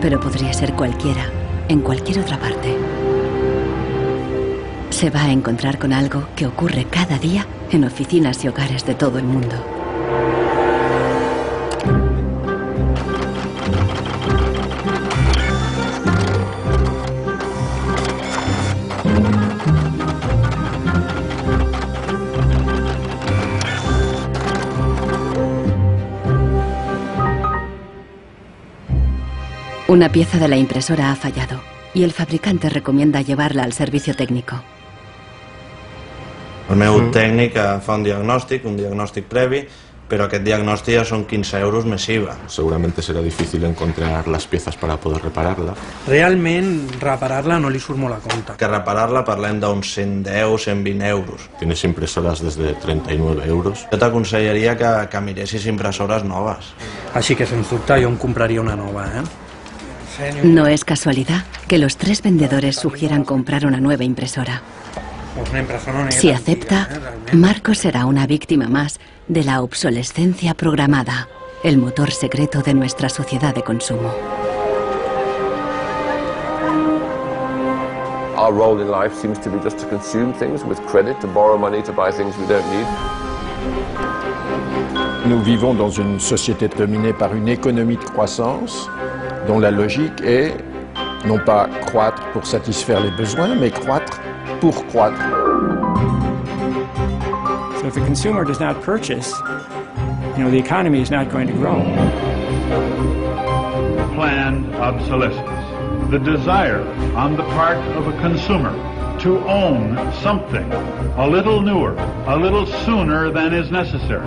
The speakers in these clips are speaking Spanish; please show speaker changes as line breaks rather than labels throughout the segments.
pero podría ser cualquiera, en cualquier otra parte. Se va a encontrar con algo que ocurre cada día en oficinas y hogares de todo el mundo. Una pieza de la impresora ha fallado y el fabricante recomienda llevarla al servicio técnico.
El meu tècnic fa un diagnòstic previ, pero aquest diagnòstic ja son 15 euros més IVA.
Seguramente será difícil encontrar las piezas para poder repararla.
Realment, reparar-la no li surt molt a compte.
Que reparar-la parlem d'uns 110, 120 euros.
Tienes impresoras desde 39 euros.
Jo t'aconsellaria que miressis impressores noves.
Així que, sens dubte, jo em compraria una nova,
No es casualidad que los tres vendedores sugieran comprar una nueva impresora. Si acepta, Marcos será una víctima más de la obsolescencia programada, el motor secreto de nuestra sociedad de consumo.
Our role in life seems to be just to consume things with credit, to borrow money to buy things we don't need.
Nous vivons dans une société dominée par une économie de croissance dont la logique est non pas croître pour satisfaire les besoins, mais croître pour croître.
So if the consumer does not purchase, the economy is not going to grow.
Planned obsolescence. The desire on the part of a consumer to own something a little newer, a little sooner than is necessary.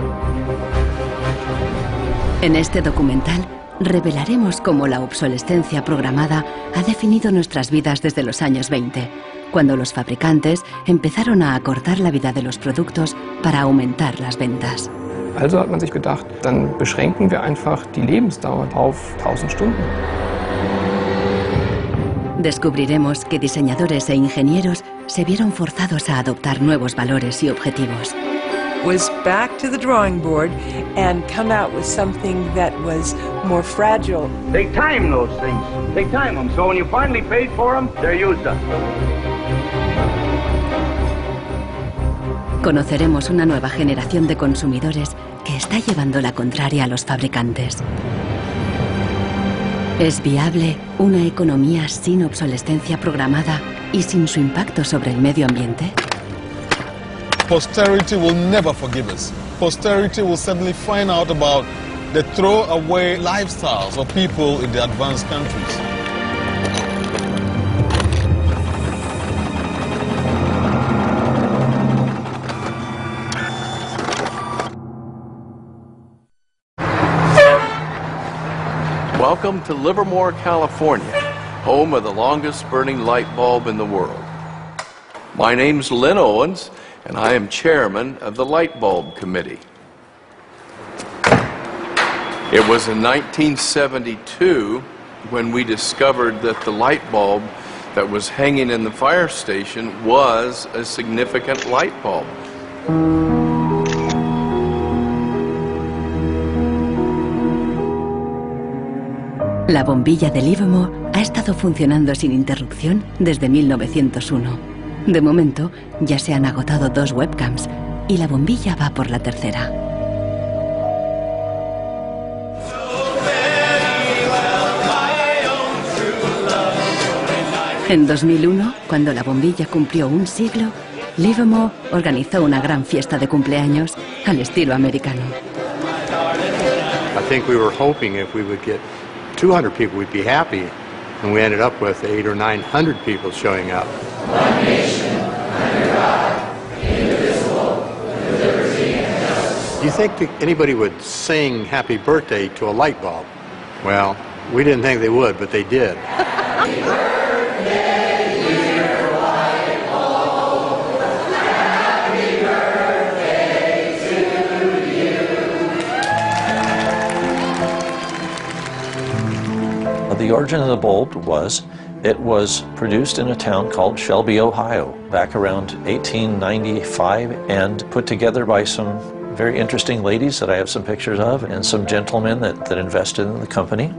En este documental revelaremos cómo la obsolescencia programada ha definido nuestras vidas desde los años 20, cuando los fabricantes empezaron a acortar la vida de los productos para aumentar las ventas.
Also hat man sich gedacht, dann beschränken wir einfach die Lebensdauer auf 1000 Stunden.
Descubriremos que diseñadores e ingenieros se vieron forzados a adoptar nuevos valores y objetivos.
Was back to the drawing board and come out with something that was more fragile.
Take time, those things. Take time them, so when you finally paid for them, they're used up.
Conoceremos una nueva generación de consumidores que está llevando la contraria a los fabricantes. ¿Es viable una economía sin obsolescencia programada y sin su impacto sobre el medio ambiente?
Posterity will never forgive us. Posterity will suddenly find out about the throwaway lifestyles of people in the advanced countries.
Welcome to Livermore, California, home of the longest burning light bulb in the world. My name's Lynn Owens, and I am chairman of the Light Bulb Committee. It was in 1972 when we discovered that the light bulb that was hanging in the fire station was a significant light bulb.
La bombilla de Livermore ha estado funcionando sin interrupción desde 1901. De momento, ya se han agotado 2 webcams y la bombilla va por la tercera. En 2001, cuando la bombilla cumplió un siglo, Livermore organizó una gran fiesta de cumpleaños al estilo americano.
I think we were hoping if we would get 200 people, we'd be happy, and we ended up with 800 or 900 people showing up.
One nation, under God, indivisible, with liberty and justice.
Do you think that anybody would sing happy birthday to a light bulb? Well, we didn't think they would, but they did.
The origin of the bulb was, it was produced in a town called Shelby, Ohio, back around 1895, and put together by some very interesting ladies that I have some pictures of, and some gentlemen that invested in the company.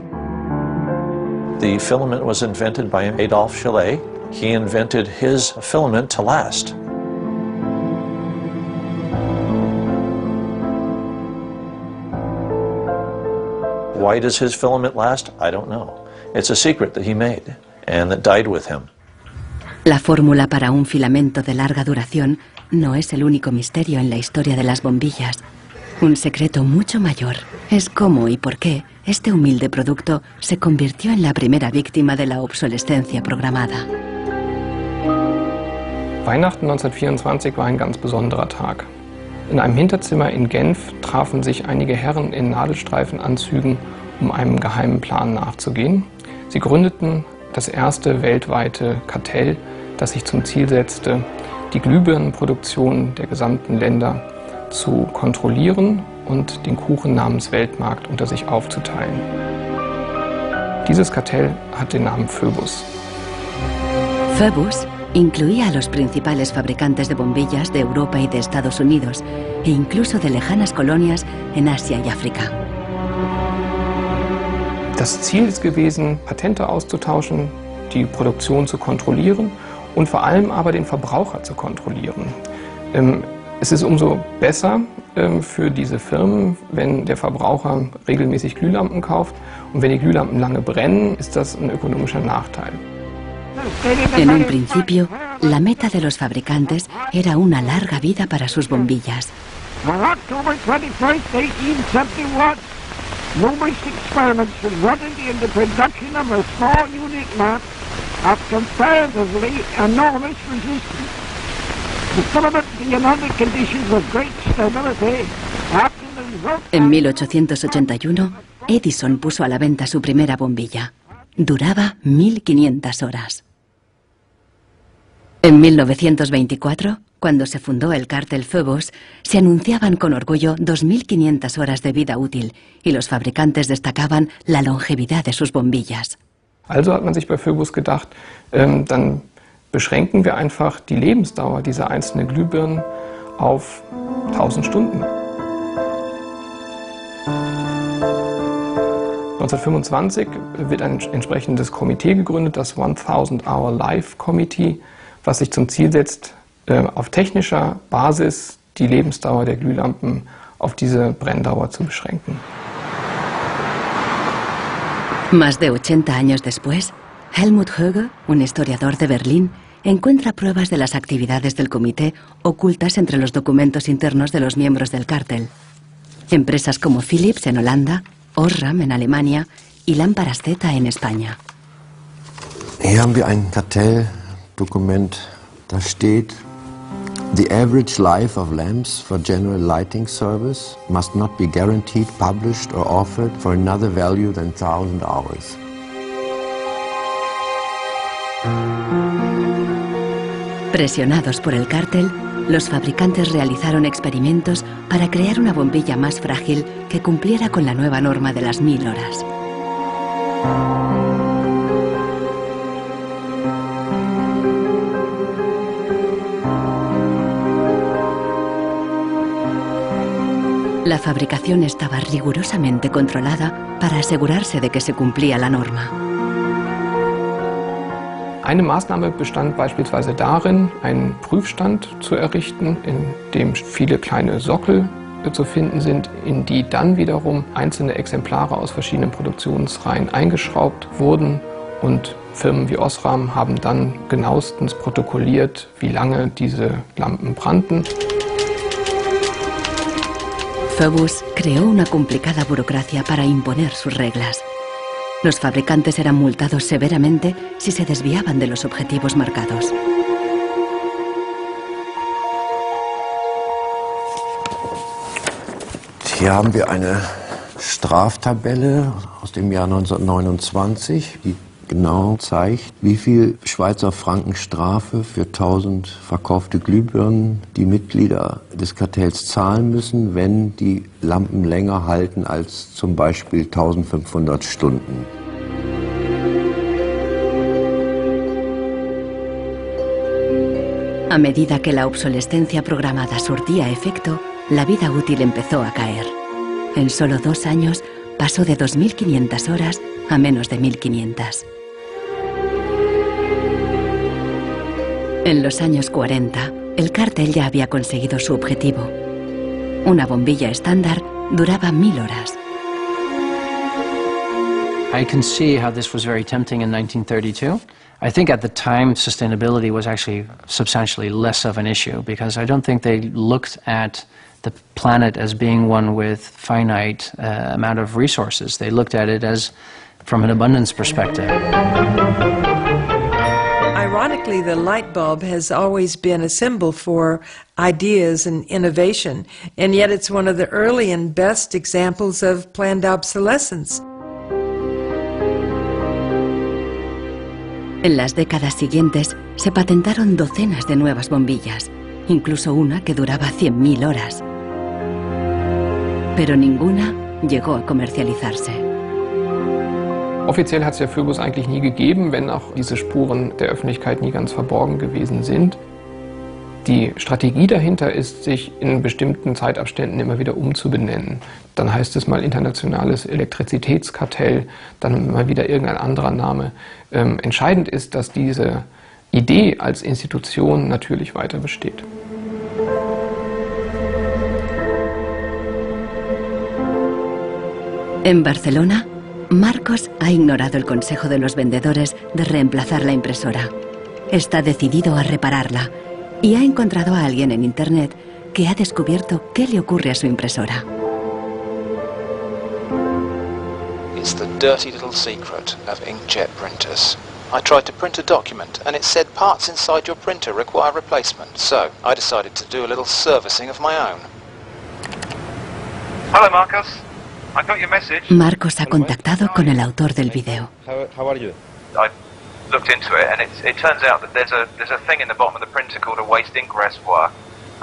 The filament was invented by Adolphe Chaillet. He invented his filament to last. Why does his filament last? I don't know. It's a secret that he made and that died with him.
La fórmula para un filamento de larga duración no es el único misterio en la historia de las bombillas. Un secreto mucho mayor es cómo y por qué este humilde producto se convirtió en la primera víctima de la obsolescencia programada.
Weihnachten 1924 war ein ganz besonderer Tag. In einem Hinterzimmer in Genf trafen sich einige Herren in Nadelstreifenanzügen, um einem geheimen Plan nachzugehen. Sie gründeten das erste weltweite Kartell, das sich zum Ziel setzte, die Glühbirnenproduktion der gesamten Länder zu kontrollieren und den Kuchen namens Weltmarkt unter sich aufzuteilen. Dieses Kartell hat den Namen Phoebus.
Phoebus incluía a los principales fabricantes de bombillas de Europa y de Estados Unidos, e incluso de lejanas colonias en Asia y África.
Das Ziel ist gewesen, Patente auszutauschen, die Produktion zu kontrollieren und vor allem aber den Verbraucher zu kontrollieren. Es ist umso besser für diese Firmen, wenn der Verbraucher regelmäßig Glühlampen kauft, und wenn die Glühlampen lange brennen, ist das ein ökonomischer Nachteil.
En un principio, la meta de los fabricantes era una larga vida para sus bombillas.
On October 21st, 1871, numerous experiments resulted in the production of a small unique lamp of comparatively enormous resistance. The filament being under conditions of great stability after the result.
En 1881, Edison puso a la venta su primera bombilla. Duraba 1500 horas. En 1924, cuando se fundó el cártel Phoebus, se anunciaban con orgullo 2500 horas de vida útil y los fabricantes destacaban la longevidad de sus bombillas.
Also hat man sich bei Phoebus gedacht, dann beschränken wir einfach die Lebensdauer dieser einzelnen Glühbirnen auf 1000 Stunden. 1925 wird ein entsprechendes Komitee gegründet, das 1000 Hour Life Committee, was sich zum Ziel setzt, auf technischer Basis die Lebensdauer der Glühlampen auf diese Brenndauer zu beschränken.
Más de 80 años después, Helmut Höge, un historiador de Berlín, encuentra pruebas de las actividades del comité ocultas entre los documentos internos de los miembros del cártel. Empresas como Philips en Holanda, Osram en Alemania y Lámparas Z en España.
Hier haben wir ein Kartelldokument, da steht: The average life of lamps for general lighting service must not be guaranteed, published or offered for another value than 1000 hours.
Presionados por el cártel, los fabricantes realizaron experimentos para crear una bombilla más frágil que cumpliera con la nueva norma de las 1000 horas. La fabricación estaba rigurosamente controlada para asegurarse de que se cumplía la norma.
Eine Maßnahme bestand beispielsweise darin, einen Prüfstand zu errichten, in dem viele kleine Sockel zu finden sind, in die dann wiederum einzelne Exemplare aus verschiedenen Produktionsreihen eingeschraubt wurden, und Firmen wie Osram haben dann genauestens protokolliert, wie lange diese Lampen brannten.
Phoebus creó una complicada burocracia para imponer sus reglas. Los fabricantes eran multados severamente si se desviaban de los objetivos marcados.
Hier haben wir eine Straftabelle aus dem Jahr 1929, die genau zeigt, wie viel Schweizer Franken Strafe für 1000 verkaufte Glühbirnen die Mitglieder des Kartells zahlen müssen, wenn die Lampen länger halten als zum Beispiel 1500 Stunden.
A medida que la obsolescencia programada surtía efecto, la vida útil empezó a caer. En solo 2 años pasó de 2500 horas a menos de 1500. En los años 40, el cártel ya había conseguido su objetivo. Una bombilla estándar duraba 1000 horas.
I can see how this was very tempting in 1932. I think at the time sustainability was actually substantially less of an issue because I don't think they looked at the planet as being one with finite amount of resources. They looked at it as from an abundance perspective.
Ironically, the light bulb has always been a symbol for ideas and innovation, and yet it's one of the early and best examples of planned obsolescence.
En las décadas siguientes se patentaron docenas de nuevas bombillas, incluso una que duraba 100.000 horas. Pero ninguna llegó a comercializarse.
Offiziell hat es ja PHYBOS eigentlich nie gegeben, wenn auch diese Spuren der Öffentlichkeit nie ganz verborgen gewesen sind. Die Strategie dahinter ist, sich in bestimmten Zeitabständen immer wieder umzubenennen. Dann heißt es mal internationales Elektrizitätskartell, dann mal wieder irgendein anderer Name. Entscheidend ist, dass diese Idee als Institution natürlich weiter besteht.
En Barcelona, Marcos ha ignorado el consejo de los vendedores de reemplazar la impresora. Está decidido a repararla y ha encontrado a alguien en Internet que ha descubierto qué le ocurre a su impresora.
It's the dirty little secret of inkjet printers. I tried to print a document and it said parts inside your printer require replacement, so I decided to do a little servicing of my own.
Hello, Marcos. I got your message.
Marcos ha contactado con el autor del video.
How are you? I looked into it, and it turns out that there's a thing in the bottom of the printer called a waste ink reservoir.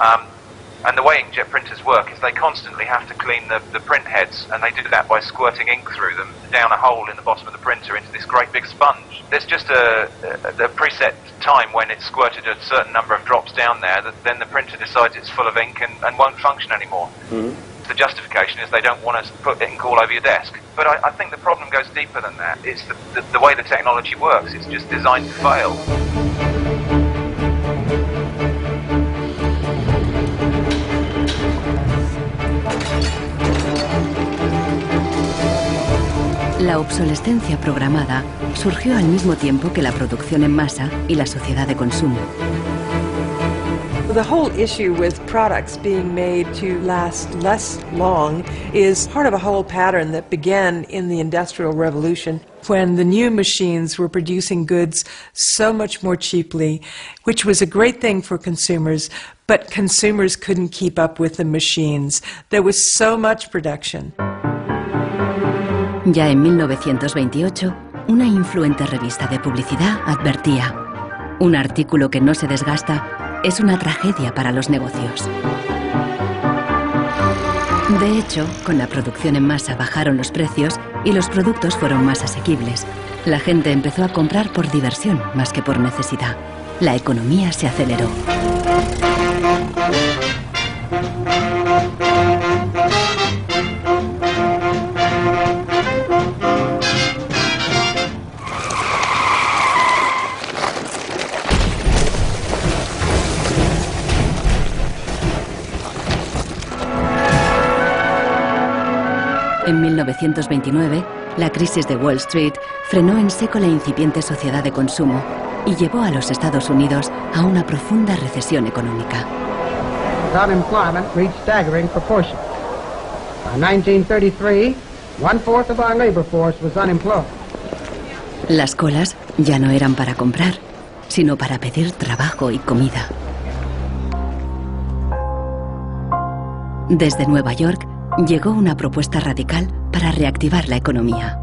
And the way inkjet printers work is they constantly have to clean the print heads, and they do that by squirting ink through them down a hole in the bottom of the printer into this great big sponge. There's just a preset time when it's squirted a certain number of drops down there that then the printer decides it's full of ink and won't function anymore. Mm-hmm. The justification is they don't want to put ink all over your desk. But I think the problem goes deeper than that. It's the way the technology works. It's just designed to fail.
La obsolescencia programada surgió al mismo tiempo que la producción en masa y la sociedad de consumo.
The whole issue with products being made to last less long is part of a whole pattern that began in the Industrial Revolution when the new machines were producing goods so much more cheaply, which was a great thing for consumers, but consumers couldn't keep up with the machines. There was so much production.
Ya en 1928, una influente revista de publicidad advertía: un artículo que no se desgasta es una tragedia para los negocios. De hecho, con la producción en masa bajaron los precios y los productos fueron más asequibles. La gente empezó a comprar por diversión más que por necesidad. La economía se aceleró. En 1929, la crisis de Wall Street frenó en seco la incipiente sociedad de consumo y llevó a los Estados Unidos a una profunda recesión económica.
Unemployment reached staggering proportions. By 1933, 1/4 of our labor force was unemployed.
Las colas ya no eran para comprar, sino para pedir trabajo y comida. Desde Nueva York llegó una propuesta radical para reactivar la economía.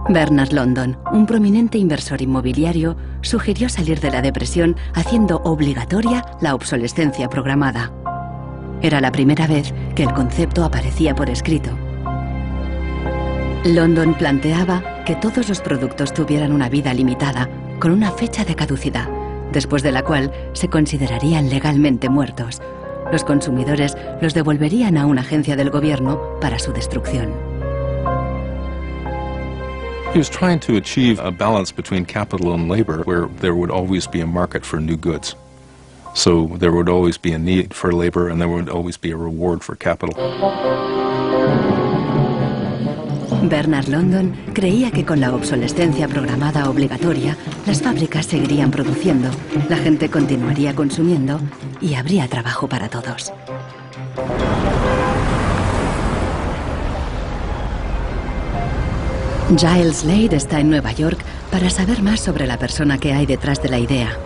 Bernard London, un prominente inversor inmobiliario, sugirió salir de la depresión haciendo obligatoria la obsolescencia programada. Era la primera vez que el concepto aparecía por escrito. London planteaba que todos los productos tuvieran una vida limitada, con una fecha de caducidad, después de la cual se considerarían legalmente muertos. Los consumidores los devolverían a una agencia del gobierno para su destrucción.
He was trying to achieve a balance between capital and labor where there would always be a market for new goods. So there would always be a need for labor and there would always be a reward for capital.
Bernard London creía que con la obsolescencia programada obligatoria, las fábricas seguirían produciendo, la gente continuaría consumiendo y habría trabajo para todos. Giles Slade está en Nueva York para saber más sobre la persona que hay detrás de la idea.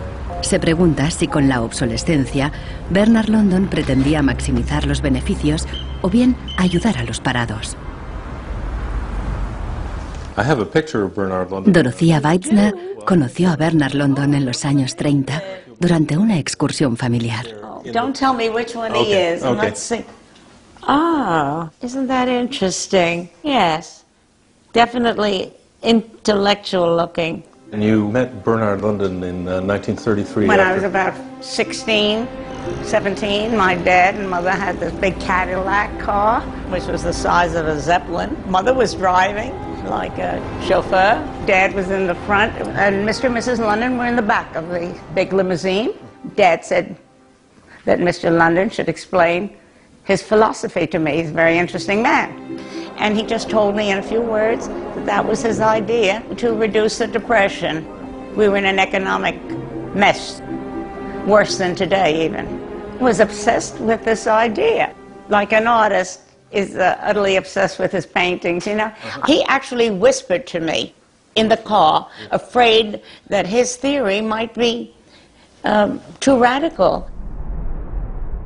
Se pregunta si con la obsolescencia, Bernard London pretendía maximizar los beneficios o bien ayudar a los parados. Dorothea Weitzner conoció a Bernard London en los años 30 durante una excursión familiar.
Don't tell me which one he is. Let's see. Ah, isn't that interesting? Yes. Definitely intellectual looking.
And you met Bernard London in 1933?
When I was about 16, 17, my dad and mother had this big Cadillac car, which was the size of a Zeppelin. Mother was driving like a chauffeur. Dad was in the front, and Mr. and Mrs. London were in the back of the big limousine. Dad said that Mr. London should explain his philosophy to me. He's a very interesting man. And he just told me in a few words that that was his idea to reduce the depression. We were in an economic mess, worse than today even. He was obsessed with this idea. Like an artist is utterly obsessed with his paintings, you know. He actually whispered to me in the car, afraid that his theory might be too radical.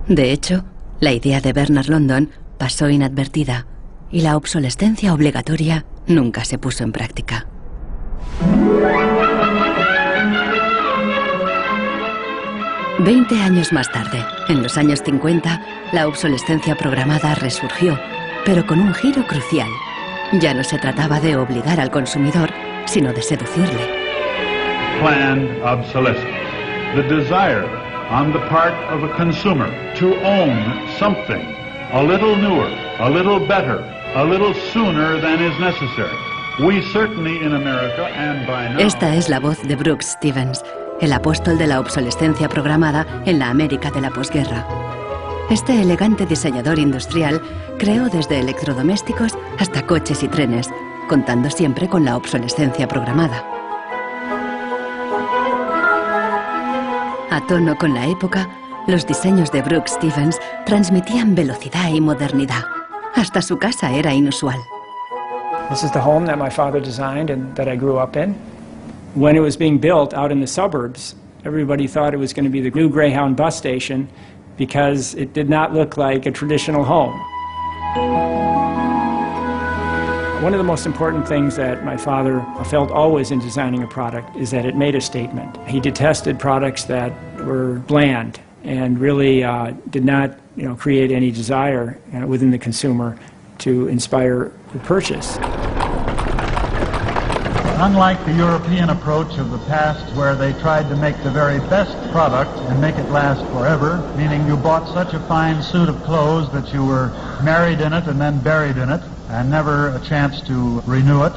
De hecho, la idea de Bernard London pasó inadvertida y la obsolescencia obligatoria nunca se puso en práctica. Veinte años más tarde, en los años 50, la obsolescencia programada resurgió, pero con un giro crucial. Ya no se trataba de obligar al consumidor, sino de seducirle.
Planned obsolescence. The desire on the part of a consumer to own something a little newer, a little better, a little sooner than is necessary. We certainly in America and by now...
Esta es la voz de Brooks Stevens, el apóstol de la obsolescencia programada en la América de la posguerra. Este elegante diseñador industrial creó desde electrodomésticos hasta coches y trenes, contando siempre con la obsolescencia programada. A tono con la época, los diseños de Brooks Stevens transmitían velocidad y modernidad. Hasta su casa era inusual.
This is the home that my father designed and that I grew up in. When it was being built out in the suburbs, everybody thought it was going to be the new Greyhound bus station because it did not look like a traditional home. One of the most important things that my father felt always in designing a product is that it made a statement. He detested products that were bland and really did not, create any desire within the consumer to inspire the purchase.
Unlike the European approach of the past where they tried to make the very best product and make it last forever, meaning you bought such a fine suit of clothes that you were married in it and then buried in it and never a chance to renew it,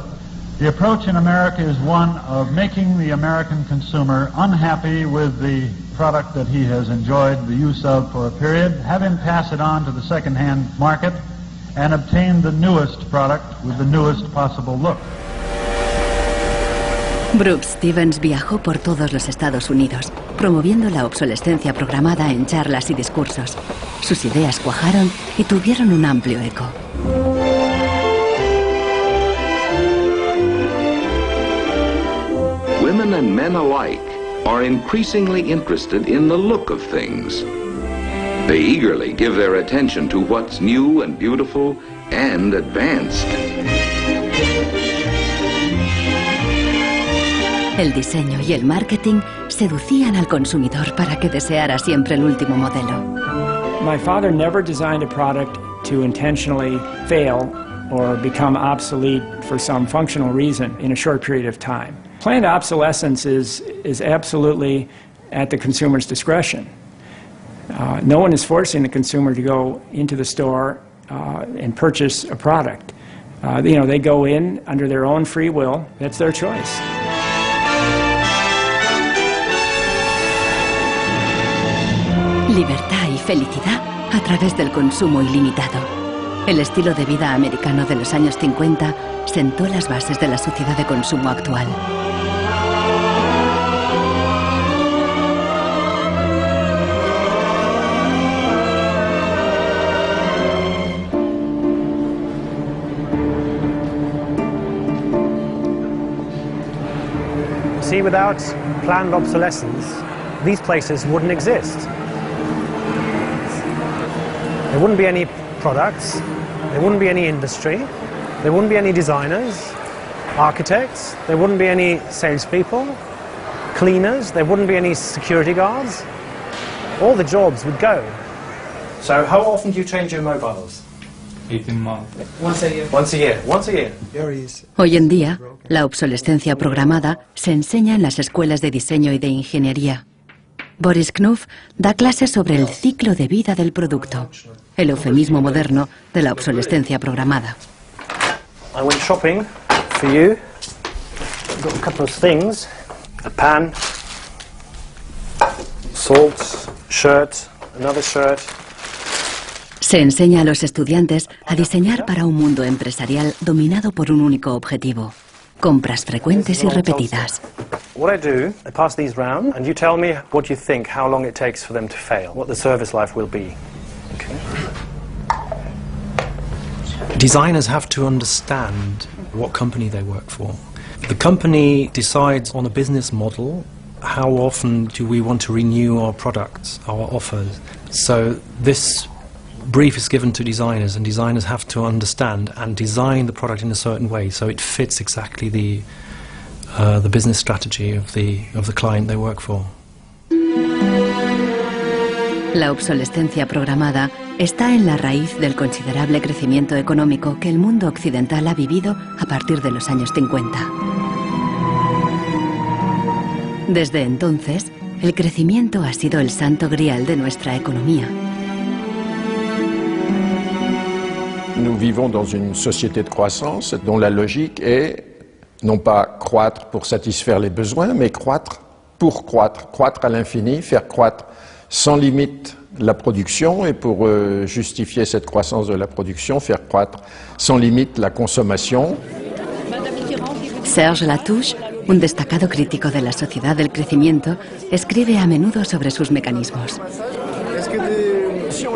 the approach in America is one of making the American consumer unhappy with the product that he has enjoyed the use of for a period, have him pass it on to the second-hand market, and obtain the newest product with the newest possible look.
Brooks Stevens viajó por todos los Estados Unidos, promoviendo la obsolescencia programada en charlas y discursos. Sus ideas cuajaron y tuvieron un amplio eco.
Women and men alike are increasingly interested in the look of things. They eagerly give their attention to what's new and beautiful and advanced.
El diseño y el marketing seducían al consumidor para que deseara siempre el último modelo.
My father never designed a product to intentionally fail or become obsolete for some functional reason in a short period of time. Planned obsolescence is absolutely at the consumer's discretion. No one is forcing the consumer to go into the store and purchase a product. They go in under their own free will. That's their choice.
Libertad y felicidad a través del consumo ilimitado. El estilo de vida americano de los años 50 sentó las bases de la sociedad de consumo actual.
See, without planned obsolescence, these places wouldn't exist. There wouldn't be any products, there wouldn't be any industry, there wouldn't be any designers, architects, there wouldn't be any salespeople, cleaners, there wouldn't be any security guards. All the jobs would go.
So how often do you change your mobiles?
18 months.
Once a year. Once a year. Once a year.
Hoy en día, la obsolescencia programada se enseña en las escuelas de diseño y de ingeniería. Boris Knuff da clases sobre el ciclo de vida del producto, el eufemismo moderno de la obsolescencia programada.
I went shopping for you. I've got a couple of things. A pan, salt, shirt, another shirt.
Se enseña a los estudiantes a diseñar para un mundo empresarial dominado por un único objetivo: compras frecuentes y repetidas.
What I do, I pass these round, and you tell me what you think, how long it takes for them to fail, what the service life will be. Okay.
Designers have to understand what company they work for. The company decides on a business model. How often do we want to renew our products, our offers? So this brief is given to designers, and designers have to understand and design the product in a certain way so it fits exactly the business strategy of the client they work for.
La obsolescencia programada está en la raíz del considerable crecimiento económico que el mundo occidental ha vivido a partir de los años 50. Desde entonces, el crecimiento ha sido el santo grial de nuestra economía.
Nous vivons dans une société de croissance dont la logique est non pas croître pour satisfaire les besoins, mais croître pour croître, croître à l'infini, faire croître sans limite la production et pour justifier cette croissance de la production, faire croître sans limite la consommation.
Serge Latouche, un destacado crítico de la sociedad del crecimiento, escribe a menudo sobre sus mecanismos.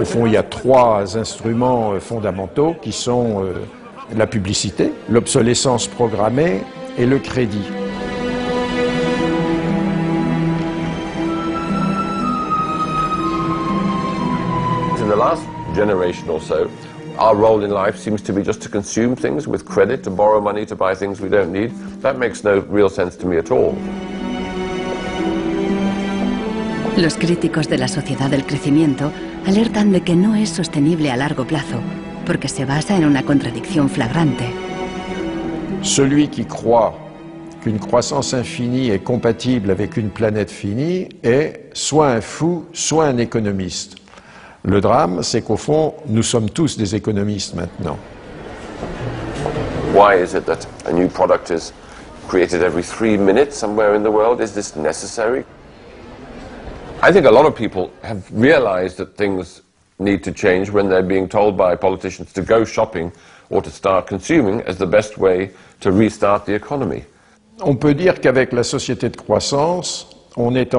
Au fond, il y a trois instruments fondamentaux qui sont la publicité, l'obsolescence programmée et le crédit.
In the last generation or so, our role in life seems to be just to consume things with credit, to borrow money to buy things we don't need. That makes no real sense to me at all.
Los críticos de la sociedad del crecimiento alertan de que no es sostenible a largo plazo, porque se basa en una contradicción flagrante.
Celui qui croit qu'une croissance infinie est compatible avec une planète finie est soit un fou, soit un économiste. Le drame, c'est qu'au fond, nous sommes tous des économistes maintenant.
Why is it that a new product is created every 3 minutes somewhere in the world? Is this necessary? I think a lot of people have realized that things need to change when they're being told by politicians to go shopping or to start consuming as the best way to restart the economy.
On peut dire qu'avec la société de croissance, on est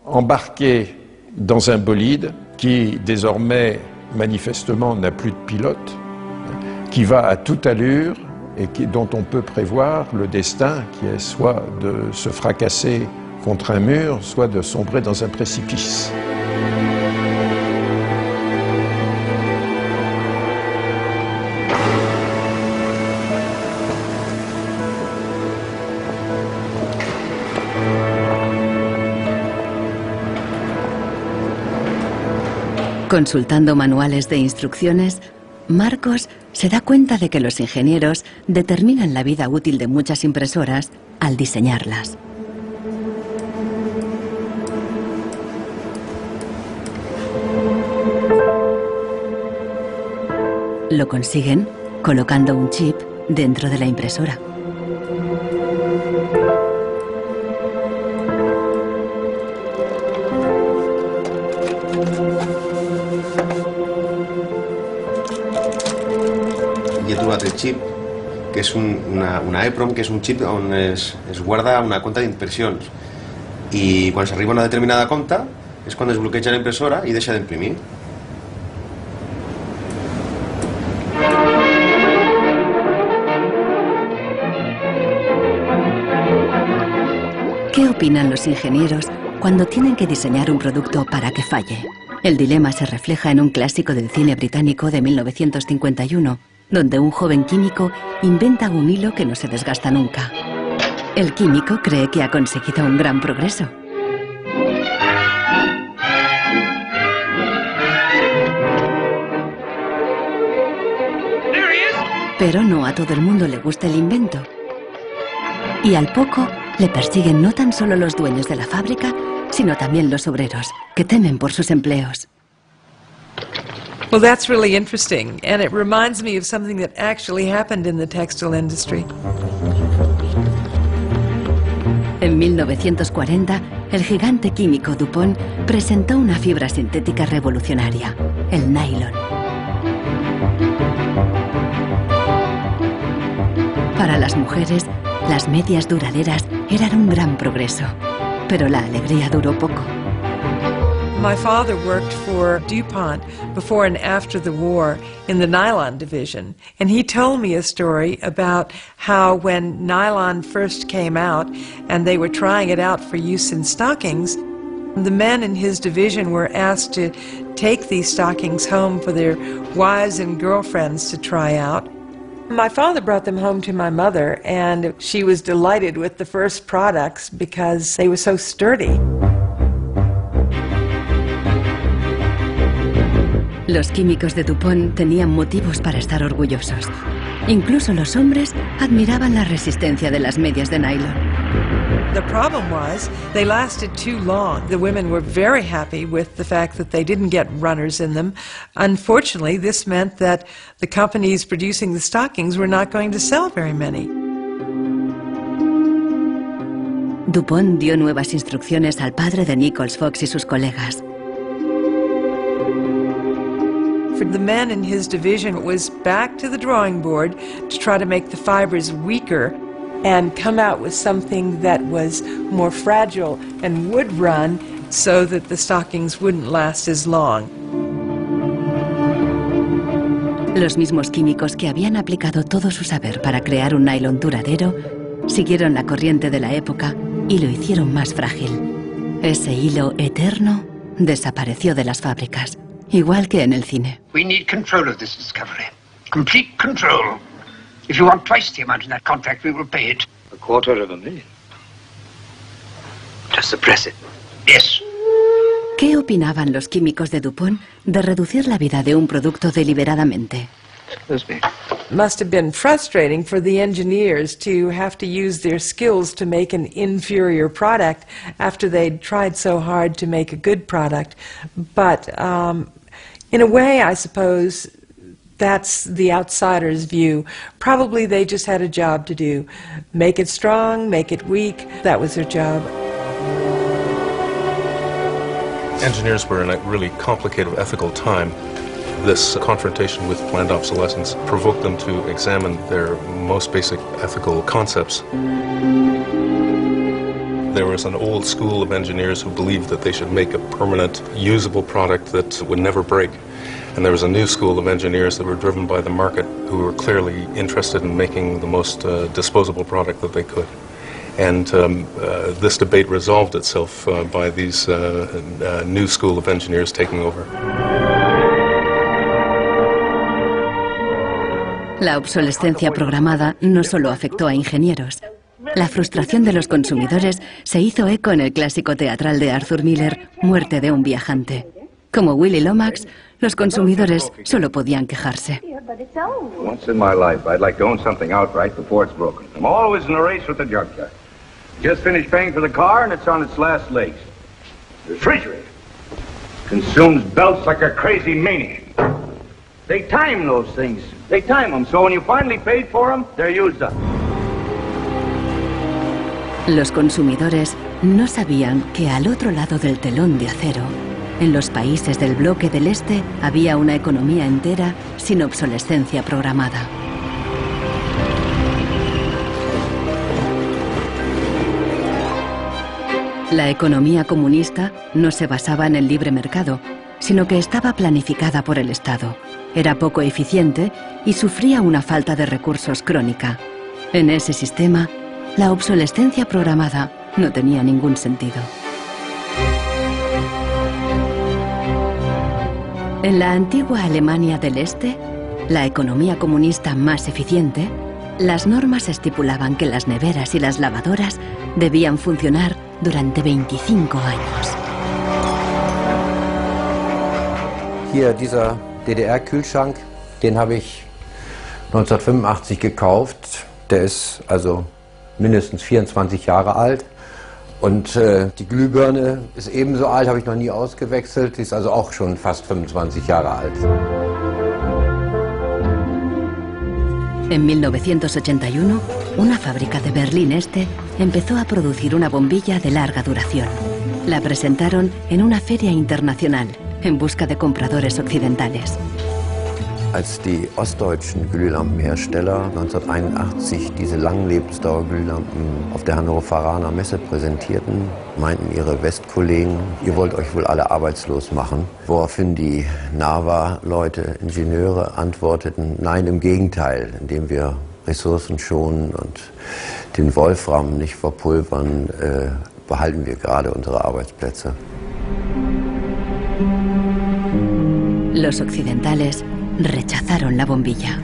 embarqué dans un bolide qui désormais manifestement n'a plus de pilote, qui va à toute allure et dont on peut prévoir le destin qui est soit de se fracasser contre un mur, soit de sombrer dans un précipice.
Consultando manuales de instrucciones, Marcos se da cuenta de que los ingenieros determinan la vida útil de muchas impresoras al diseñarlas. Lo consiguen colocando un chip dentro de la impresora.
I he trobat el xip, que és una EEPROM, que és un xip on es guarda una compta d'impressions. I quan s'arriba a una determinada compta és quan es bloqueja la impressora i deixa d'imprimir.
¿Qué opinan los ingenieros cuando tienen que diseñar un producto para que falle? El dilema se refleja en un clásico del cine británico de 1951, donde un joven químico inventa un hilo que no se desgasta nunca. El químico cree que ha conseguido un gran progreso. Pero no a todo el mundo le gusta el invento. Y al poco le persiguen no tan solo los dueños de la fábrica, sino también los obreros, que temen por sus empleos.
Well, that's really interesting, and it reminds me of something that actually happened in the textile industry.
En 1940, el gigante químico DuPont presentó una fibra sintética revolucionaria, el nylon. Para las mujeres, las medias duraderas eran un gran progreso, pero la alegría duró poco.
My father worked for DuPont before and after the war in the nylon division, and he told me a story about how when nylon first came out and they were trying it out for use in stockings, the men in his division were asked to take these stockings home for their wives and girlfriends to try out. My father brought them home to my mother, and she was delighted with the first products because they were so sturdy.
Los químicos de DuPont tenían motivos para estar orgullosos. Incluso los hombres admiraban la resistencia de las medias de nylon.
The problem was they lasted too long. The women were very happy with the fact that they didn't get runners in them. Unfortunately, this meant that the companies producing the stockings were not going to sell very many.
DuPont dio nuevas instrucciones al padre de Nichols Fox y sus colegas.
For the men in his division, it was back to the drawing board to try to make the fibers weaker and come out with something that was more fragile and would run so that the stockings wouldn't last as long.
Los mismos químicos que habían aplicado todo su saber para crear un nylon duradero siguieron la corriente de la época y lo hicieron más frágil. Ese hilo eterno desapareció de las fábricas, igual que en el cine.
We need control of this discovery. Complete control. If you want twice the amount in that contract, we will pay it. $250,000. To suppress it. Yes.
¿Qué opinaban los químicos de DuPont de reducir la vida de un producto deliberadamente?
Must have been frustrating for the engineers to have to use their skills to make an inferior product after they'd tried so hard to make a good product. But in a way, I suppose, that's the outsider's view. Probably they just had a job to do. Make it strong, make it weak. That was their job.
Engineers were in a really complicated ethical time. This confrontation with planned obsolescence provoked them to examine their most basic ethical concepts. There was an old school of engineers who believed that they should make a permanent, usable product that would never break. And there was a new school of engineers that were driven by the market who were clearly interested in making the most disposable product that they could. And this debate resolved itself by these new school of engineers taking over.
La obsolescencia programada no solo afectó a ingenieros. La frustración de los consumidores se hizo eco en el clásico teatral de Arthur Miller, Muerte de un viajante. Como Willy Lomax, los consumidores solo podían quejarse.
Once in my life, I'd like to own something outright before it's broken. I'm always in a race with the junkyard. Just finished paying for the car and it's on its last legs. The refrigerator consumes belts like a crazy maniac. They time those things. They time them, so when you finally paid for them, they're used up.
Los consumidores no sabían que al otro lado del telón de acero, en los países del bloque del Este, había una economía entera sin obsolescencia programada. La economía comunista no se basaba en el libre mercado, sino que estaba planificada por el Estado. Era poco eficiente y sufría una falta de recursos crónica. En ese sistema, la obsolescencia programada no tenía ningún sentido. En la antigua Alemania del Este, la economía comunista más eficiente, las normas estipulaban que las neveras y las lavadoras debían funcionar durante 25 años.
Hier, dieser DDR-Kühlschrank, den habe ich 1985 gekauft. Der ist also mindestens 24 Jahre alt. Und die Glühbirne ist ebenso alt, habe ich noch nie ausgewechselt. Die ist also auch schon fast 25 Jahre alt.
En 1981, una fábrica de Berlín Este empezó a producir una bombilla de larga duración. La presentaron en una feria internacional en busca de compradores occidentales.
Als die ostdeutschen Glühlampenhersteller 1981 diese Langlebensdauerglühlampen auf der Hannoveraner Messe präsentierten, meinten ihre Westkollegen, ihr wollt euch wohl alle arbeitslos machen. Woraufhin die NAVA-Leute, Ingenieure, antworteten, nein, im Gegenteil, indem wir Ressourcen schonen und den Wolfram nicht verpulvern, behalten wir gerade unsere Arbeitsplätze.
Los occidentales rechazaron la bombilla.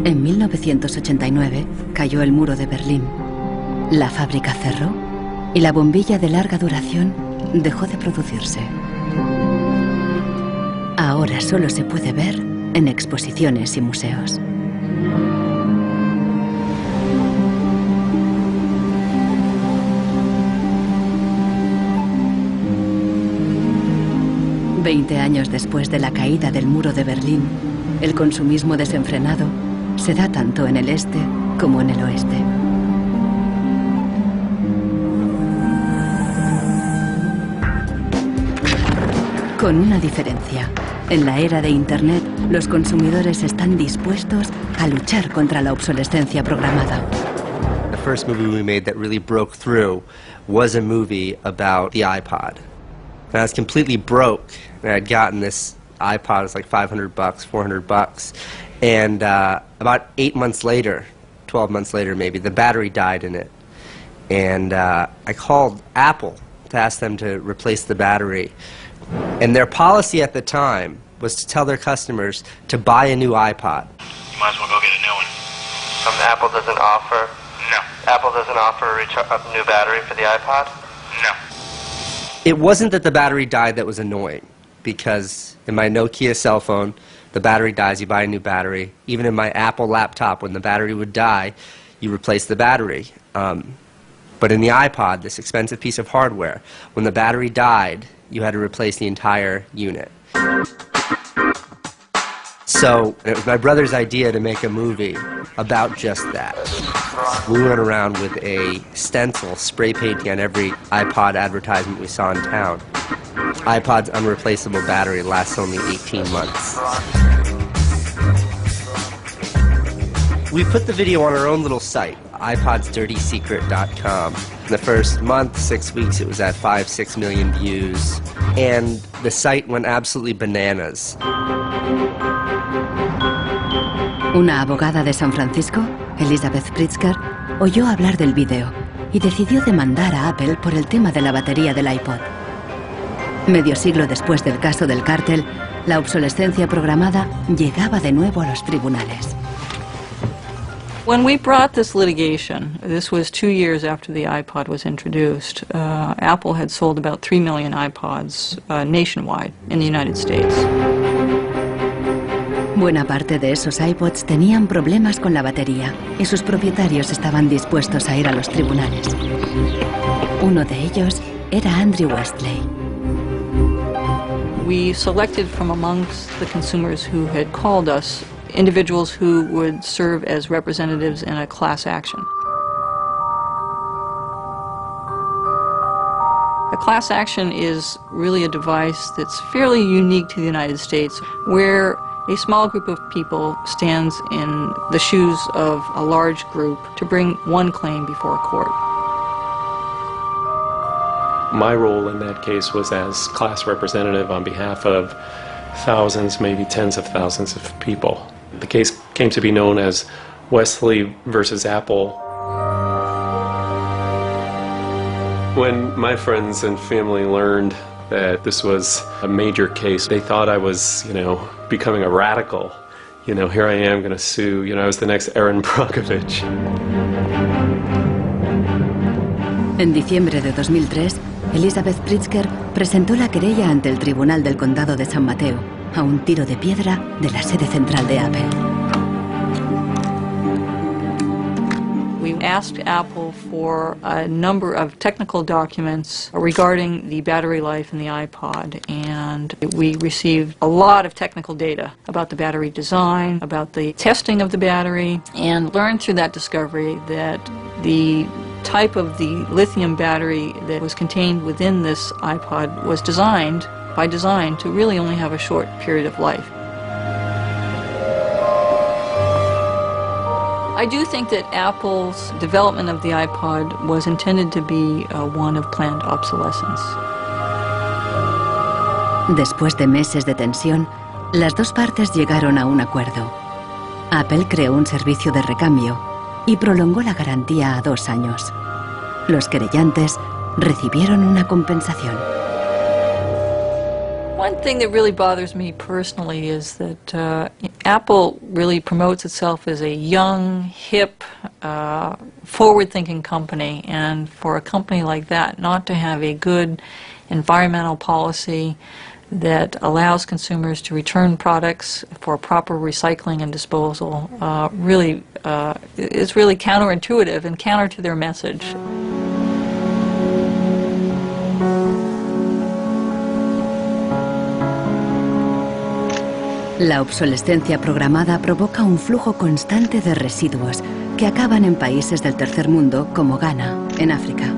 En 1989 cayó el muro de Berlín. La fábrica cerró y la bombilla de larga duración dejó de producirse. Ahora solo se puede ver en exposiciones y museos. Veinte años después de la caída del muro de Berlín, el consumismo desenfrenado se da tanto en el este como en el oeste. Con una diferencia. En la era de Internet, los consumidores están dispuestos a luchar contra la obsolescencia programada.
The first movie we made that really broke through was a movie about the iPod. And I was completely broke, and I'd gotten this iPod, it was like $500, $400, and about 8 months later, 12 months later maybe, the battery died in it. And I called Apple to ask them to replace the battery. And their policy at the time was to tell their customers to buy a new iPod.
You might as well go get a new one. Apple doesn't offer? No. Apple doesn't offer a new battery for the iPod? No.
It wasn't that the battery died that was annoying, because in my Nokia cell phone, the battery dies, you buy a new battery. Even in my Apple laptop, when the battery would die, you replace the battery. But in the iPod, this expensive piece of hardware, when the battery died, you had to replace the entire unit. So it was my brother's idea to make a movie about just that. We went around with a stencil spray painting on every iPod advertisement we saw in town. iPod's unreplaceable battery lasts only 18 months. We put the video on our own little site, iPodsDirtySecret.com. In the first month, 6 weeks, it was at 5-6 million views, and the site went absolutely bananas.
Una abogada de San Francisco, Elizabeth Pritzker, oyó hablar del vídeo y decidió demandar a Apple por el tema de la batería del iPod. Medio siglo después del caso del cártel, la obsolescencia programada llegaba de nuevo a los tribunales.
When we brought this litigation, this was 2 years after the iPod was introduced, Apple had sold about 3 million iPods nationwide in the United States.
Buena parte de esos iPods tenían problemas con la batería y sus propietarios estaban dispuestos a ir a los tribunales. Uno de ellos era Andrew Westley.
we selected from amongst the consumers who had called us individuals who would serve as representatives in a class action. A class action is really a device that's fairly unique to the United States, where a small group of people stands in the shoes of a large group to bring one claim before a court.
My role in that case was as class representative on behalf of thousands, maybe tens of thousands of people. The case came to be known as Wesley versus Apple. When my friends and family learned that this was a major case, they thought I was, becoming a radical. Here I am going to sue, I was the next Aaron Brockovich.
En diciembre de 2003, Elizabeth Pritzker presentó la querella ante el Tribunal del Condado de San Mateo, a un tiro de piedra de la sede central de Apple.
We asked Apple for a number of technical documents regarding the battery life in the iPod, and we received a lot of technical data about the battery design, about the testing of the battery, and learned through that discovery that the type of the lithium battery that was contained within this iPod was designed, by design, to really only have a short period of life. I do think that Apple's development of the iPod was intended to be one of planned obsolescence.
Después de meses de tensión, las dos partes llegaron a un acuerdo. Apple creó un servicio de recambio y prolongó la garantía a 2 años. Los querellantes recibieron una compensación.
One thing that really bothers me personally is that Apple really promotes itself as a young, hip, forward-thinking company, and for a company like that not to have a good environmental policy that allows consumers to return products for proper recycling and disposal really is really counterintuitive and counter to their message.
La obsolescencia programada provoca un flujo constante de residuos que acaban en países del tercer mundo como Ghana, en África.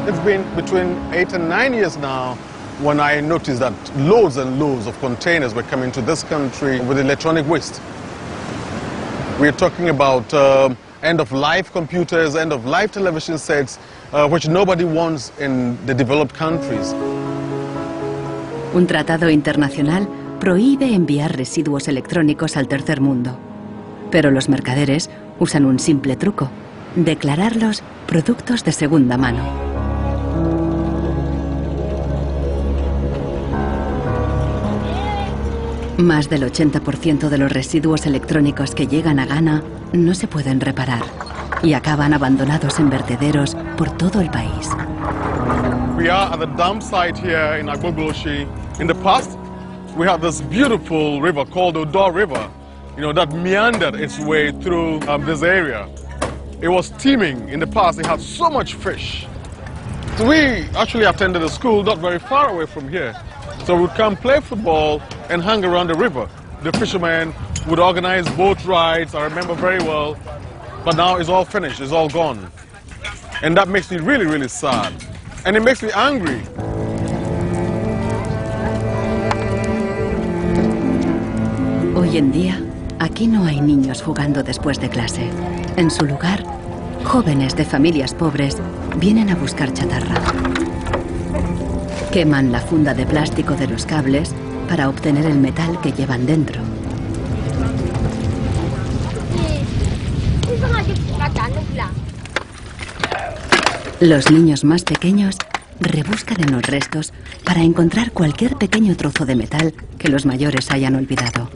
It's been between 8 and 9 years now when I noticed that loads and loads of containers were coming to this country with electronic waste. We're talking about end-of-life computers, end-of-life television sets, which nobody wants in the developed countries.
Un tratado internacional prohíbe enviar residuos electrónicos al tercer mundo. Pero los mercaderes usan un simple truco: declararlos productos de segunda mano. Más del 80% de los residuos electrónicos que llegan a Ghana no se pueden reparar y acaban abandonados en vertederos por todo el país.
We are at the dump site here in Agbogboshi. In the past, we had this beautiful river called the Odor River, that meandered its way through this area. It was teeming. In the past, it had so much fish. So we actually attended a school not very far away from here. So we'd come play football and hang around the river. The fishermen would organize boat rides, I remember very well. But now it's all finished, it's all gone. And that makes me really, really sad. And it makes me angry.
Hoy en día, aquí no hay niños jugando después de clase. En su lugar, jóvenes de familias pobres vienen a buscar chatarra. Queman la funda de plástico de los cables para obtener el metal que llevan dentro. Los niños más pequeños rebuscan en los restos para encontrar cualquier pequeño trozo de metal que los mayores hayan olvidado.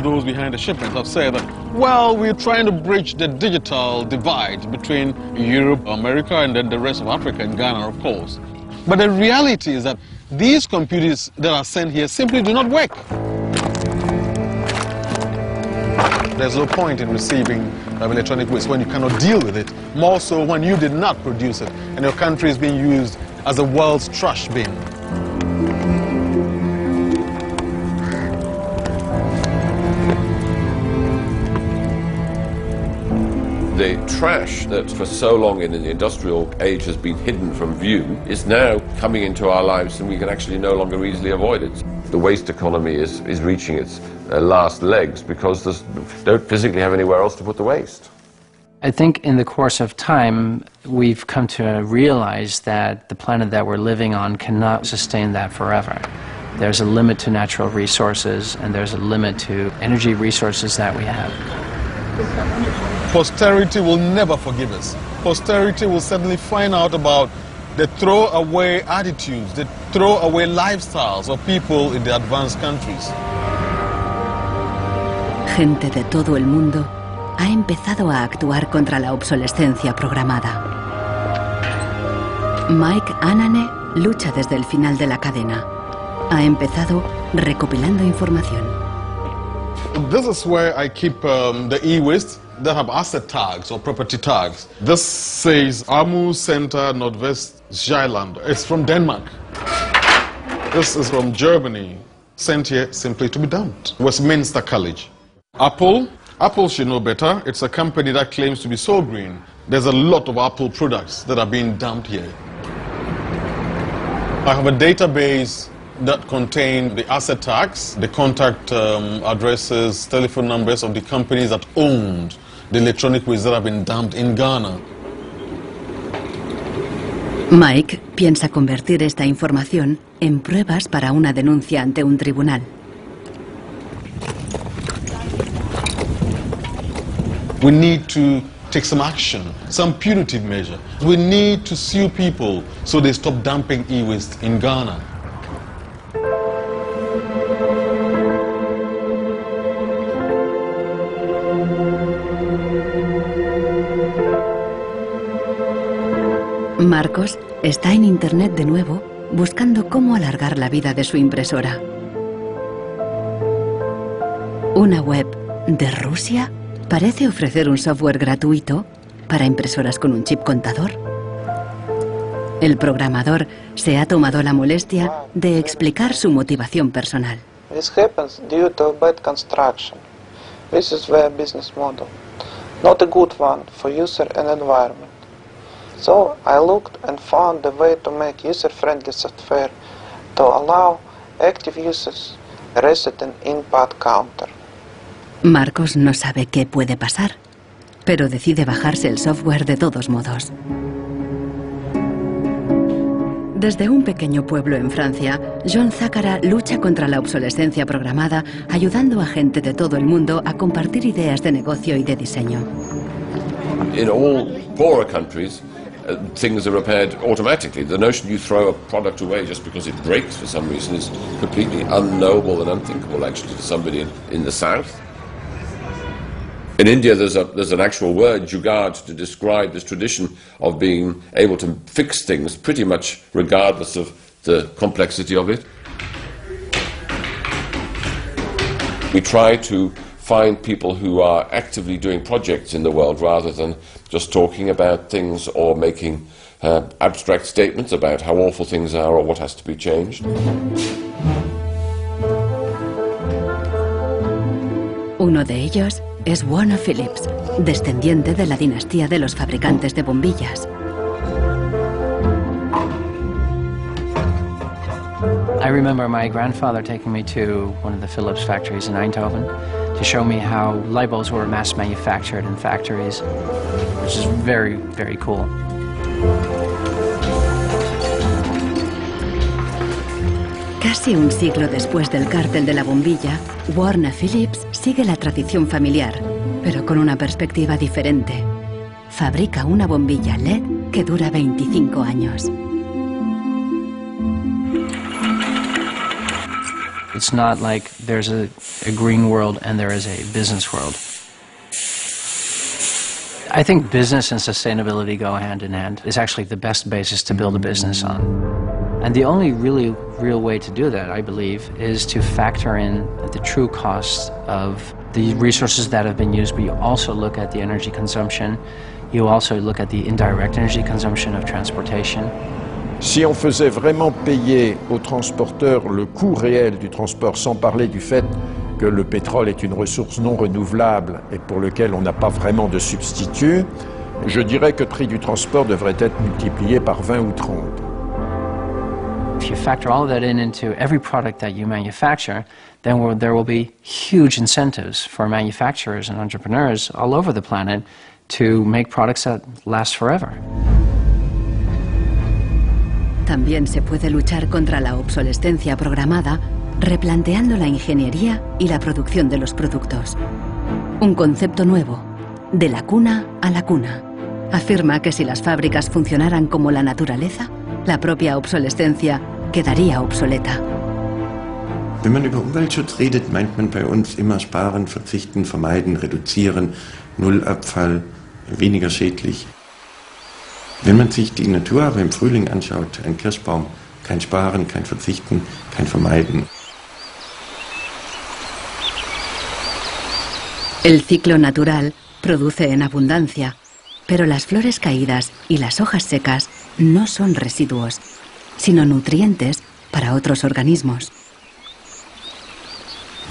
Those behind the shipments have said that, well, we're trying to bridge the digital divide between Europe, America, and then the rest of Africa and Ghana, of course. But the reality is that these computers that are sent here simply do not work. There's no point in receiving electronic waste when you cannot deal with it, more so when you did not produce it and your country is being used as the world's trash bin.
The trash that for so long in the industrial age has been hidden from view is now coming into our lives and we can actually no longer easily avoid it. The waste economy is reaching its last legs because they don't physically have anywhere else to put the waste.
I think in the course of time we've come to realize that the planet that we're living on cannot sustain that forever. There's a limit to natural resources and there's a limit to energy resources that we have.
Posterity will never forgive us. Posterity will certainly find out about the throwaway attitudes, the throwaway lifestyles of people in the advanced countries.
Gente de todo el mundo ha empezado a actuar contra la obsolescencia programada. Mike Anane lucha desde el final de la cadena. Ha empezado recopilando información.
This is where I keep the e-waste that have asset tags or property tags. This says Amu Center Nordwest Zeeland. It's from Denmark. This is from Germany, sent here simply to be dumped. Westminster College. Apple should know better. It's a company that claims to be so green. There's a lot of Apple products that are being dumped here. I have a database that contain the asset tags, the contact addresses, telephone numbers of the companies that owned the electronic waste that have been dumped in Ghana.
Mike piensa convertir esta información en pruebas para una denuncia ante un tribunal.
We need to take some action, some punitive measure. We need to sue people so they stop dumping e-waste in Ghana.
Marcos está en internet de nuevo buscando cómo alargar la vida de su impresora. Una web de Rusia parece ofrecer un software gratuito para impresoras con un chip contador. El programador se ha tomado la molestia de explicar su motivación personal.
This happens due to bad construction. This is their business model. Not a good one for user and environment. So I looked and found a way to make user-friendly software to allow active users reset an input counter.
Marcos no sabe qué puede pasar, pero decide bajarse el software de todos modos. Desde un pequeño pueblo en Francia, John Zacara lucha contra la obsolescencia programada, ayudando a gente de todo el mundo a compartir ideas de negocio y de diseño.
In all poorer countries, things are repaired automatically. The notion you throw a product away just because it breaks for some reason is completely unknowable and unthinkable, actually, to somebody in the south. In India, there's an actual word, jugaad, to describe this tradition of being able to fix things pretty much regardless of the complexity of it. We try to find people who are actively doing projects in the world rather than just talking about things or making abstract statements about how awful things are or what has to be changed.
Uno de ellos es Warner Phillips, descendiente de la dinastía de los fabricantes de bombillas.
I remember my grandfather taking me to one of the Philips factories in Eindhoven to show me how light bulbs were mass manufactured in factories, which is very, very cool.
Casi un siglo después del cártel de la bombilla, Warner Phillips sigue la tradición familiar, pero con una perspectiva diferente. Fabrica una bombilla LED que dura 25 años.
It's not like there's a green world and there is a business world. I think business and sustainability go hand in hand. It's actually the best basis to build a business on. And the only really real way to do that, I believe, is to factor in the true cost of the resources that have been used, but you also look at the energy consumption, you also look at the indirect energy consumption of transportation.
Si on faisait vraiment payer aux transporteurs le coût réel du transport, sans parler du fait que le pétrole est une ressource non renouvelable et pour lequel on n'a pas vraiment de substitut, je dirais que le prix du transport devrait être multiplié par 20 ou 30.
If you factor all of that into every product that you manufacture, then there will be huge incentives for manufacturers and entrepreneurs all over the planet to make products that last forever.
También se puede luchar contra la obsolescencia programada replanteando la ingeniería y la producción de los productos. Un concepto nuevo, de la cuna a la cuna. Afirma que si las fábricas funcionaran como la naturaleza, la propia obsolescencia quedaría obsoleta.
Wenn man über Umweltschutz redet, meint man bei uns immer sparen, verzichten, vermeiden, reduzieren, Nullabfall, weniger schädlich. Wenn man sich die Natur aber im Frühling anschaut, ein Kirschbaum, kein Sparen, kein Verzichten, kein Vermeiden.
El ciclo natural produce en abundancia, pero las flores caídas y las hojas secas no son residuos, sino nutrientes para otros organismos.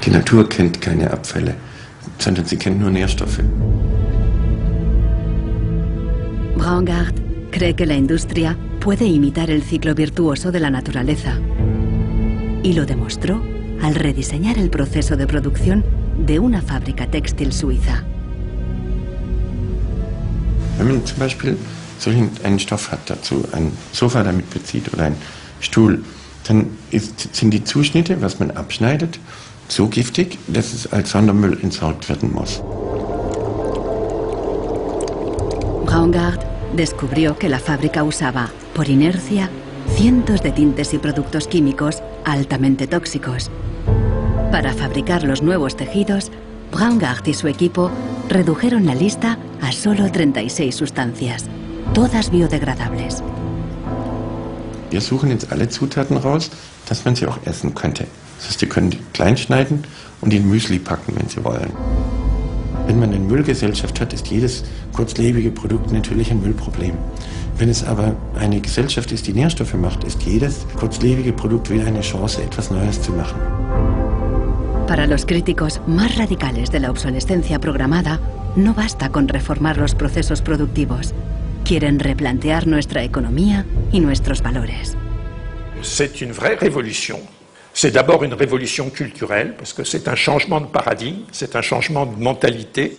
Die Natur kennt keine Abfälle, sondern sie kennt nur Nährstoffe.
Braungart cree que la industria puede imitar el ciclo virtuoso de la naturaleza. Y lo demostró al rediseñar el proceso de producción de una fábrica textil suiza.
Wenn man zum Beispiel einen Stoff hat, dazu ein Sofa damit bezieht oder einen Stuhl, dann sind die Zuschnitte, was man abschneidet, so giftig, dass es als Sondermüll entsorgt werden muss.
Braungart descubrió que la fábrica usaba, por inercia, cientos de tintes y productos químicos altamente tóxicos. Para fabricar los nuevos tejidos, Braungart y su equipo redujeron la lista a solo 36 sustancias, todas biodegradables.
Wir suchen jetzt alle Zutaten raus, dass man sie auch essen könnte. Das heißt, Sie können die klein schneiden und in Müsli packen, wenn Sie wollen. Wenn man eine Müllgesellschaft hat, ist jedes kurzlebige Produkt natürlich ein Müllproblem. Wenn es aber eine Gesellschaft ist, die Nährstoffe macht, ist jedes kurzlebige Produkt wieder eine Chance, etwas Neues zu machen.
Para los críticos más radicales de la obsolescencia programada, no basta con reformar los procesos productivos. Quieren replantear nuestra economía y nuestros valores.
C'est une vraie révolution. C'est d'abord une révolution culturelle, parce que c'est un changement de paradigme, c'est un changement de mentalité.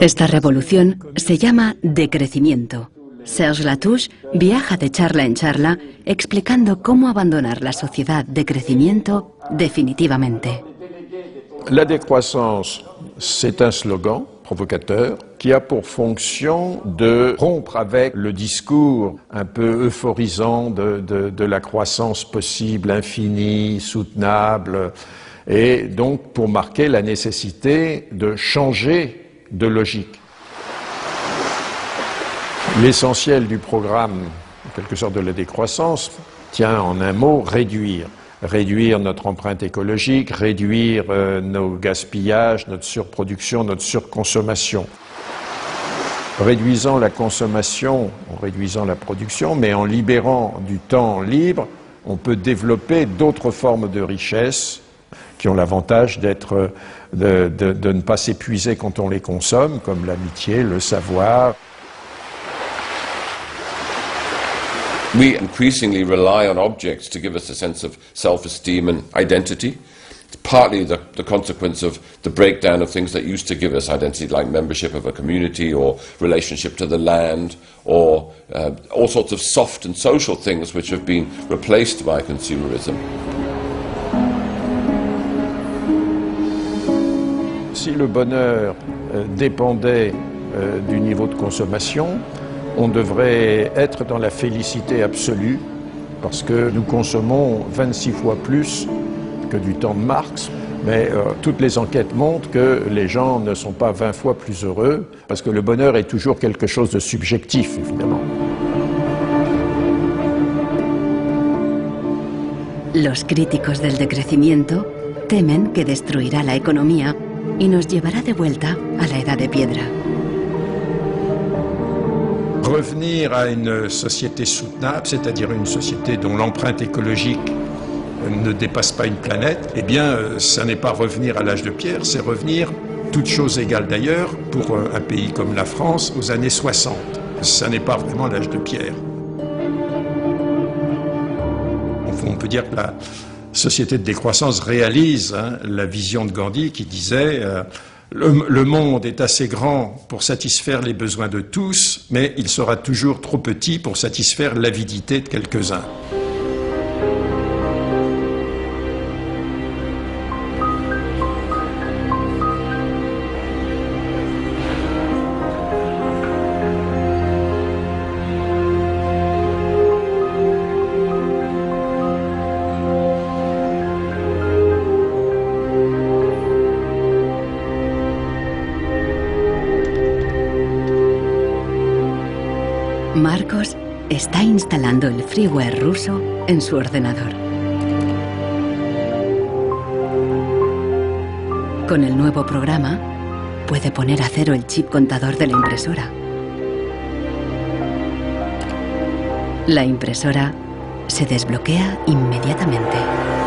Esta revolución se llama decrecimiento. Serge Latouche viaja de charla en charla explicando cómo abandonar la sociedad de crecimiento definitivamente.
La décroissance, c'est un slogan provocateur qui a pour fonction de rompre avec le discours un peu euphorisant de la croissance possible, infinie, soutenable, et donc pour marquer la nécessité de changer de logique. L'essentiel du programme, en quelque sorte de la décroissance, tient en un mot réduire. Réduire notre empreinte écologique, réduire nos gaspillages, notre surproduction, notre surconsommation. Réduisant la consommation, en réduisant la production, mais en libérant du temps libre, on peut développer d'autres formes de richesse qui ont l'avantage de ne pas s'épuiser quand on les consomme, comme l'amitié, le savoir.
We increasingly rely on objects to give us a sense of self-esteem and identity. It's partly the consequence of the breakdown of things that used to give us identity, like membership of a community or relationship to the land, or all sorts of soft and social things which have been replaced by consumerism.
Si le bonheur dépendait du niveau de consommation, on devrait être dans la félicité absolue, parce que nous consommons 26 fois plus que du temps de Marx, mais toutes les enquêtes montrent que les gens ne sont pas 20 fois plus heureux, parce que le bonheur est toujours quelque chose de subjectif, évidemment.
Los críticos del decrecimiento temen que destruirá la economía y nos llevará de vuelta a la edad de piedra.
Revenir à une société soutenable, c'est-à-dire une société dont l'empreinte écologique ne dépasse pas une planète, eh bien, ça n'est pas revenir à l'âge de pierre, c'est revenir, toutes choses égales d'ailleurs, pour un pays comme la France, aux années 60. Ça n'est pas vraiment l'âge de pierre. On peut dire que la société de décroissance réalise la vision de Gandhi qui disait le monde est assez grand pour satisfaire les besoins de tous, mais il sera toujours trop petit pour satisfaire l'avidité de quelques-uns.
Marcos está instalando el freeware ruso en su ordenador. Con el nuevo programa, puede poner a cero el chip contador de la impresora. La impresora se desbloquea inmediatamente.